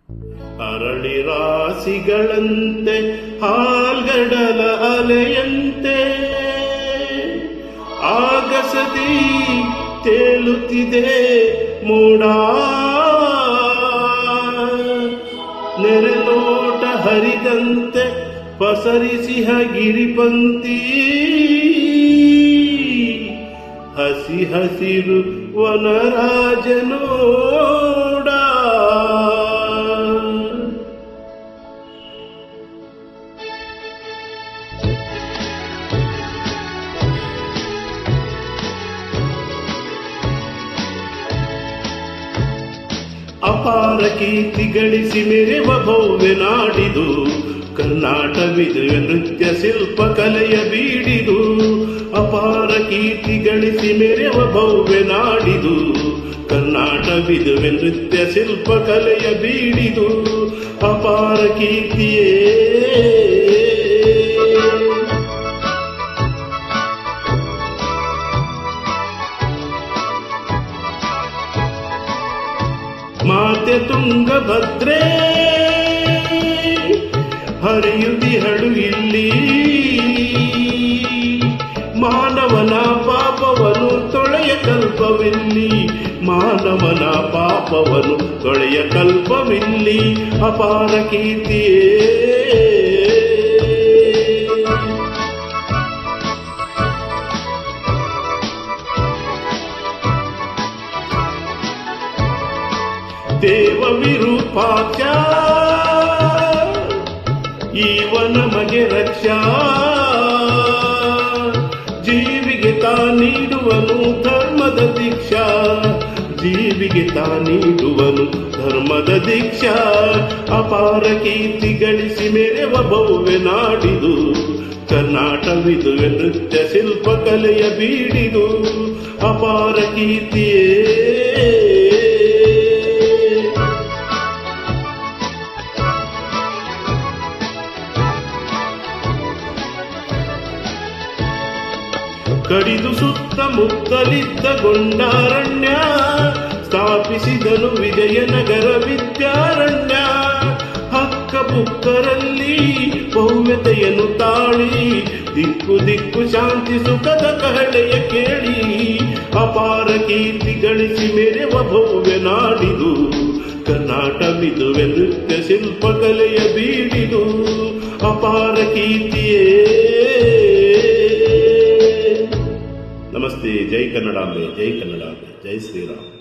ಅರಳಿ ರಾಸಿಗಳಂತೆ ಹಾಲ್ಗಡಲ ಅಲೆಯಂತೆ ಆಗಸದಿ ತೇಲುತ್ತಿದೆ ಮೋಡ. ನೆರೆನೋಟ ಹರಿದಂತೆ ಪಸರಿಸಿಹ ಗಿರಿಪಂಕ್ತಿ ಹಸಿ ಹಸಿರು ವನರಾಜನೋಡ. ಅಪಾರ ಕೀರ್ತಿ ಗಳಿಸಿ ಮೆರೆವ ಭವ್ಯ ನಾಡಿದು ಕರ್ನಾಟವಿದು ನೃತ್ಯ ಶಿಲ್ಪ ಕಲೆಯ ಬೀಡಿದು. ಅಪಾರ ಕೀರ್ತಿ ಗಳಿಸಿ ಮೆರೆವ ಭವ್ಯ ನಾಡಿದು ಕರ್ನಾಟವಿದು ನೃತ್ಯ ಶಿಲ್ಪ ಕಲೆಯ ಬೀಡಿದು. ಅಪಾರ ಕೀರ್ತಿಯೇ ಮಾತೆ ತುಂಗಭದ್ರೆ ಹರಿಯುದಿಹಳು ಇಲ್ಲಿ. ಮಾನವನ ಪಾಪವನು ತೊಳೆಯ ಕಲ್ಪವಿಲ್ಲಿ, ಮಾನವನ ಪಾಪವನು ತೊಳೆಯ ಕಲ್ಪವಿಲ್ಲಿ. ಅಪಾರ ಕೀರ್ತಿಯೇ ದೇವ ವಿರೂಪಾಕ್ಷ ಈವ ನಮಗೆ ರಕ್ಷಾ. ಜೀವಿಗೆ ತಾ ನೀಡುವನು ಧರ್ಮದ ದೀಕ್ಷಾ, ಜೀವಿಗೆ ತಾ ನೀಡುವನು ಧರ್ಮದ ದೀಕ್ಷಾ. ಅಪಾರ ಕೀರ್ತಿ ಗಳಿಸಿ ಮೆರೆವ ಭವ್ಯ ನಾಡಿದು ಕರ್ನಾಟವಿದು ನೃತ್ಯ ಶಿಲ್ಪ ಕಲೆಯ ಬೀಡಿದು. ಅಪಾರ ಕೀರ್ತಿಯೇ ಕಡಿದು ಸುತ್ತಮುತ್ತಲಿದ್ದ ಗೊಂಡಾರಣ್ಯ ಸ್ಥಾಪಿಸಿದನು ವಿಜಯನಗರ ವಿದ್ಯಾರಣ್ಯ. ಹಕ್ಕ ಬುಕ್ಕರಲ್ಲಿ ಭವ್ಯತೆಯನ್ನು ತಾಳಿ ದಿಕ್ಕು ದಿಕ್ಕು ಶಾಂತಿ ಸುಖದ ಕಹಳೆಯ ಕೇಳಿ. ಅಪಾರ ಕೀರ್ತಿ ಗಳಿಸಿ ಮೆರೆವ ಭವ್ಯ ನಾಡಿದು ಕರ್ನಾಟವಿದು ನೃತ್ಯ ಶಿಲ್ಪ ಕಲೆಯ ಬೀಡಿದು. ಅಪಾರ ಕೀರ್ತಿಯೇ ನಮಸ್ತೆ. ಜೈ ಕನ್ನಡಾಂಬೆ, ಜೈ ಕನ್ನಡಾಂಬೆ, ಜೈ ಶ್ರೀರಾಮ್.